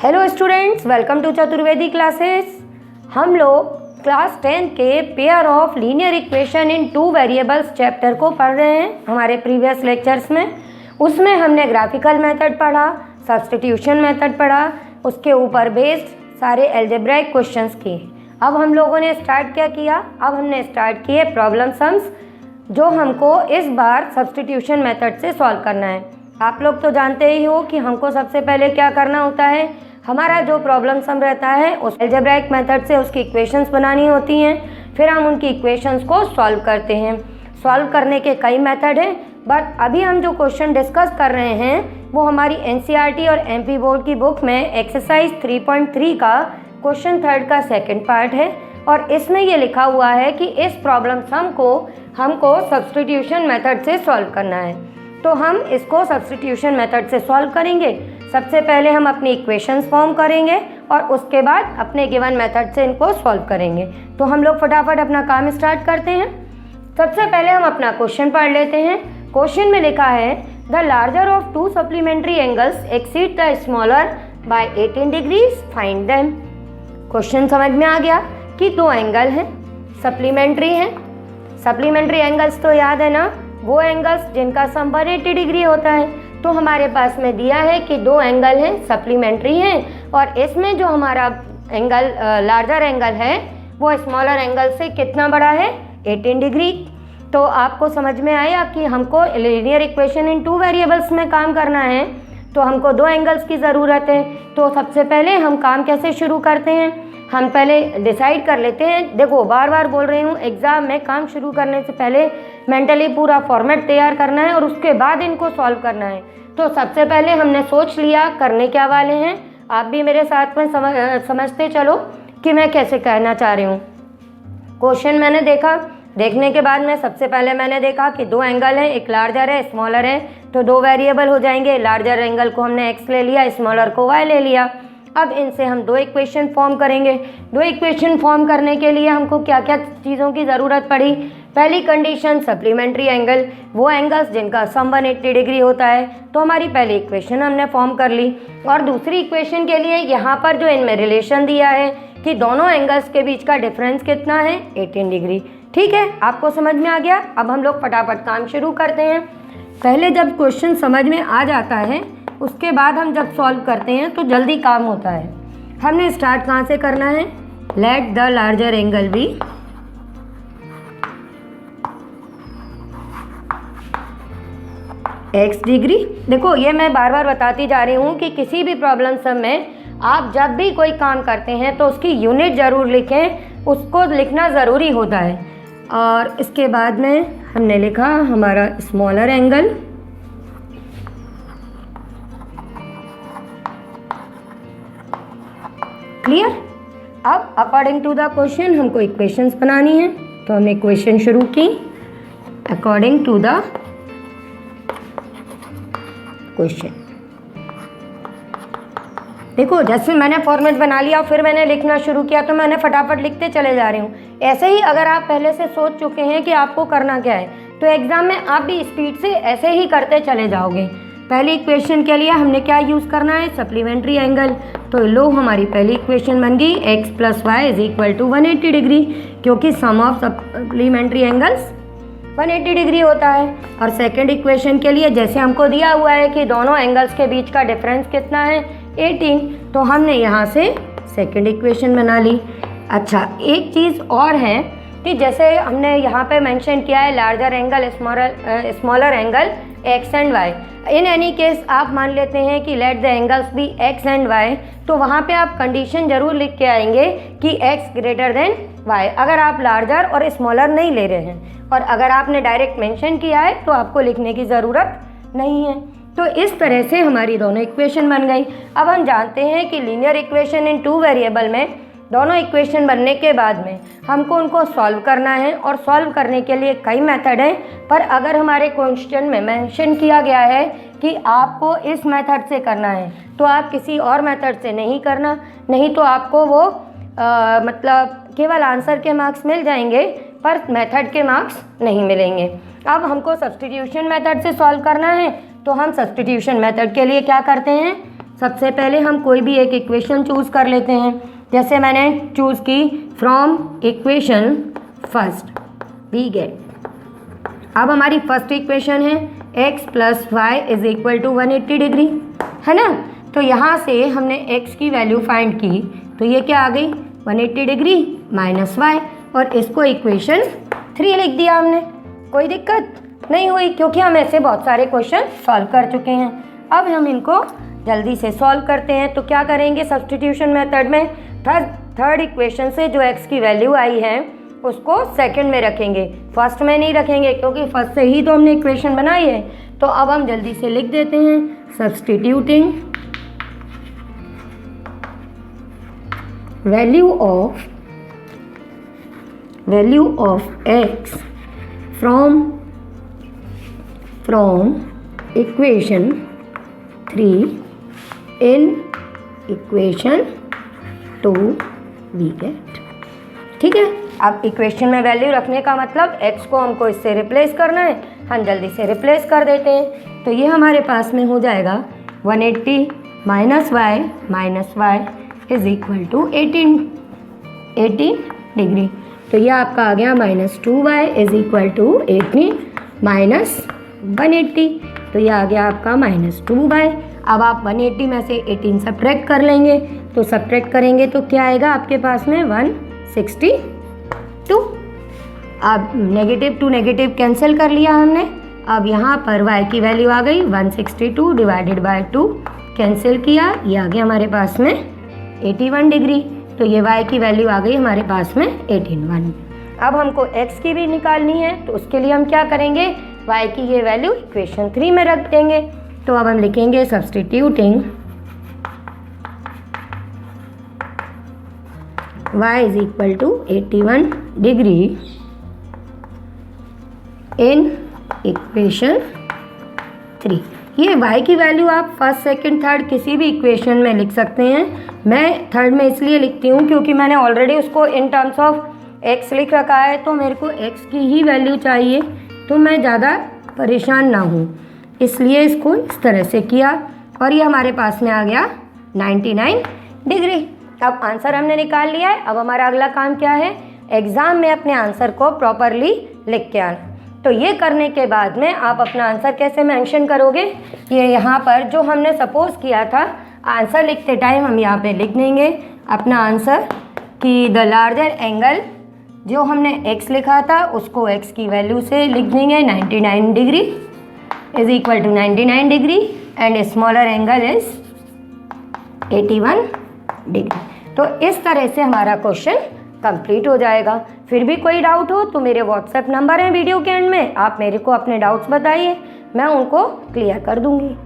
Hello students, welcome to Chaturvedi classes. हम लोग class 10 के pair of linear equation in two variables chapter को पढ़ रहे हैं। हमारे प्रीवियस लेक्चर्स में उसमें हमने ग्राफिकल मेथड पढ़ा, सब्स्टिट्यूशन मेथड पढ़ा, उसके ऊपर बेस्ड सारे अलजेब्राइक क्वेश्चंस किए। अब हम लोगों ने स्टार्ट क्या किया, अब हमने स्टार्ट किए प्रॉब्लम सम्स, जो हमको इस बार सब्स्टिट्यूशन मेथड से सॉल्व करना है। आप लोग तो जानते ही हो कि हमको सबसे पहले क्या करना होता है, हमारा जो प्रॉब्लम सम रहता है उस अलजेब्राइक मेथड से उसकी इक्वेशंस बनानी होती हैं, फिर हम उनकी इक्वेशंस को सॉल्व करते हैं। सॉल्व करने के कई मेथड हैं, बट अभी हम जो क्वेश्चन डिस्कस कर रहे हैं वो हमारी एनसीईआरटी और एमपी बोर्ड की बुक में एक्सरसाइज 3.3 का क्वेश्चन 3 का सेकेंड पार्ट है, और इसमें ये लिखा हुआ है कि इस प्रॉब्लम सम को हमको सब्स्टिट्यूशन मेथड से सॉल्व करना है। तो हम इसको सब्स्टिट्यूशन मेथड से सॉल्व करेंगे। सबसे पहले हम अपनी इक्वेशंस फॉर्म करेंगे और उसके बाद अपने गिवन मेथड से इनको सॉल्व करेंगे। तो हम लोग फटाफट अपना काम स्टार्ट करते हैं। सबसे पहले हम अपना क्वेश्चन पढ़ लेते हैं। क्वेश्चन में लिखा है the larger of to supplementary angles exceed the smaller by 18 degrees, find them. Question समझ में आ गया कि दो एंगल हैं, सप्लीमेंट्री हैं। सप्लीमेंट्री एंगल्स तो याद है ना, वो एंगल्स जिनका सम 180 डिग्री होता है। तो हमारे पास में दिया है कि दो एंगल हैं, सप्लीमेंट्री हैं, और इसमें जो हमारा एंगल लार्जर एंगल है वो स्मॉलर एंगल से कितना बड़ा है, 18 डिग्री। तो आपको समझ में आया कि हमको linear equation in two variables में काम करना है, तो हमको दो एंगल्स की ज़रूरत है। तो सबसे पहले हम काम कैसे शुरू करते हैं, हम पहले डिसाइड कर लेते हैं। देखो, बार बार बोल रही हूँ, एग्ज़ाम में काम शुरू करने से पहले मेंटली पूरा फॉर्मेट तैयार करना है और उसके बाद इनको सॉल्व करना है। तो सबसे पहले हमने सोच लिया करने क्या वाले हैं। आप भी मेरे साथ में समझते चलो कि मैं कैसे कहना चाह रही हूँ। क्वेश्चन मैंने देखा, देखने के बाद में सबसे पहले मैंने देखा कि दो एंगल हैं, एक लार्जर है, स्मॉलर है, तो दो वेरिएबल हो जाएंगे। लार्जर एंगल को हमने एक्स ले लिया, स्मॉलर को वाई ले लिया। अब इनसे हम दो इक्वेशन फॉर्म करेंगे। दो इक्वेशन फॉर्म करने के लिए हमको क्या क्या चीज़ों की ज़रूरत पड़ी। पहली कंडीशन, सप्लीमेंट्री एंगल, वो एंगल्स जिनका सम 180 डिग्री होता है। तो हमारी पहली इक्वेशन हमने फॉर्म कर ली। और दूसरी इक्वेशन के लिए यहाँ पर जो इनमें रिलेशन दिया है कि दोनों एंगल्स के बीच का डिफरेंस कितना है, 18 डिग्री। ठीक है, आपको समझ में आ गया। अब हम लोग फटाफट काम शुरू करते हैं। पहले जब क्वेश्चन समझ में आ जाता है उसके बाद हम जब सॉल्व करते हैं तो जल्दी काम होता है। हमने स्टार्ट कहाँ से करना है, let the larger angle be x degree. देखो, ये मैं बार बार बताती जा रही हूँ कि किसी भी प्रॉब्लम सम में आप जब भी कोई काम करते हैं तो उसकी यूनिट ज़रूर लिखें, उसको लिखना ज़रूरी होता है। और इसके बाद में हमने लिखा हमारा स्मॉलर एंगल, क्लियर। अब अकॉर्डिंग टू द क्वेश्चन हमको इक्वेशंस बनानी है, तो हमने इक्वेशन शुरू की अकॉर्डिंग टू द क्वेश्चन। देखो, जैसे मैंने फॉर्मेट बना लिया फिर मैंने लिखना शुरू किया तो मैंने फटाफट लिखते चले जा रही हूँ। ऐसे ही अगर आप पहले से सोच चुके हैं कि आपको करना क्या है तो एग्जाम में आप भी स्पीड से ऐसे ही करते चले जाओगे। पहली इक्वेशन के लिए हमने क्या यूज़ करना है, सप्लीमेंट्री एंगल। तो लो, हमारी पहली इक्वेशन बन गई x + y = 180 डिग्री, क्योंकि सम ऑफ सप्लीमेंट्री एंगल्स 180 डिग्री होता है। और सेकंड इक्वेशन के लिए जैसे हमको दिया हुआ है कि दोनों एंगल्स के बीच का डिफरेंस कितना है, 18, तो हमने यहाँ से सेकंड इक्वेशन बना ली। अच्छा, एक चीज़ और है कि जैसे हमने यहाँ पे मेंशन किया है larger angle, smaller angle x and y। In any case आप मान लेते हैं कि let the angles be x and y, तो वहाँ पे आप कंडीशन ज़रूर लिख के आएंगे कि x > y, अगर आप लार्जर और स्मॉलर नहीं ले रहे हैं। और अगर आपने डायरेक्ट मेंशन किया है तो आपको लिखने की ज़रूरत नहीं है। तो इस तरह से हमारी दोनों इक्वेशन बन गई। अब हम जानते हैं कि linear equation in two variable में दोनों इक्वेशन बनने के बाद में हमको उनको सॉल्व करना है, और सॉल्व करने के लिए कई मेथड हैं। पर अगर हमारे क्वेश्चन में मेंशन किया गया है कि आपको इस मेथड से करना है तो आप किसी और मेथड से नहीं करना, नहीं तो आपको वो मतलब केवल आंसर के मार्क्स मिल जाएंगे पर मेथड के मार्क्स नहीं मिलेंगे। अब हमको सब्स्टिट्यूशन मेथड से सॉल्व करना है, तो हम सब्स्टिट्यूशन मेथड के लिए क्या करते हैं, सबसे पहले हम कोई भी एक इक्वेशन चूज़ कर लेते हैं। जैसे मैंने चूज़ की from equation first, we get, अब हमारी फर्स्ट इक्वेशन है x plus y is equal to 180 degree, है ना। तो यहाँ से हमने x की वैल्यू फाइंड की, तो ये क्या आ गई 180 डिग्री माइनस वाई, और इसको इक्वेशन 3 लिख दिया हमने। कोई दिक्कत नहीं हुई क्योंकि हम ऐसे बहुत सारे क्वेश्चन सॉल्व कर चुके हैं। अब हम इनको जल्दी से सॉल्व करते हैं। तो क्या करेंगे, सब्स्टिट्यूशन मेथड में थर्ड इक्वेशन से जो x की वैल्यू आई है उसको सेकंड में रखेंगे, फर्स्ट में नहीं रखेंगे क्योंकि फर्स्ट से ही तो हमने इक्वेशन बनाई है। तो अब हम जल्दी से लिख देते हैं, substituting value of x from equation 3 in equation 2 we get. ठीक है, अब इक्वेशन में वैल्यू रखने का मतलब x को हमको इससे रिप्लेस करना है, हम जल्दी से रिप्लेस कर देते हैं। तो ये हमारे पास में हो जाएगा 180 minus y is equal to 18 degree. तो ये आपका आ गया -2y is equal to 18 minus 180, तो ये आ गया आपका -2y। अब आप 180 में से 18 सब्ट्रैक्ट कर लेंगे, तो सब्ट्रैक्ट करेंगे तो क्या आएगा आपके पास में 162। अब नेगेटिव टू नेगेटिव कैंसिल कर लिया हमने। अब यहाँ पर y की वैल्यू आ गई 162 डिवाइडेड बाय 2, कैंसिल किया, ये आ गया हमारे पास में 81 डिग्री। तो ये y की वैल्यू आ गई हमारे पास में 81। अब हमको x की भी निकालनी है, तो उसके लिए हम क्या करेंगे, y की ये वैल्यू इक्वेशन 3 में रख देंगे। तो अब हम लिखेंगे substituting y is equal to 81 degree in equation 3। ये y की वैल्यू आप फर्स्ट सेकंड थर्ड किसी भी इक्वेशन में लिख सकते हैं। मैं थर्ड में इसलिए लिखती हूँ क्योंकि मैंने ऑलरेडी उसको इन टर्म्स ऑफ x लिख रखा है, तो मेरे को x की ही वैल्यू चाहिए, तो मैं ज़्यादा परेशान ना हूँ, इसलिए इसको इस तरह से किया और ये हमारे पास में आ गया 99 डिग्री। अब आंसर हमने निकाल लिया है। अब हमारा अगला काम क्या है, एग्ज़ाम में अपने आंसर को प्रॉपरली लिख के आना। तो ये करने के बाद में आप अपना आंसर कैसे मेंशन करोगे, ये यहाँ पर जो हमने सपोज किया था, आंसर लिखते टाइम हम यहाँ पे लिख देंगे अपना आंसर कि द लार्जर एंगल, जो हमने x लिखा था उसको x की वैल्यू से लिख देंगे 99 degree is equal to 99 degree and smaller angle is 81 degree. तो इस तरह से हमारा क्वेश्चन कंप्लीट हो जाएगा। फिर भी कोई डाउट हो तो मेरे व्हाट्सएप नंबर है वीडियो के एंड में, आप मेरे को अपने डाउट्स बताइए, मैं उनको क्लियर कर दूंगी।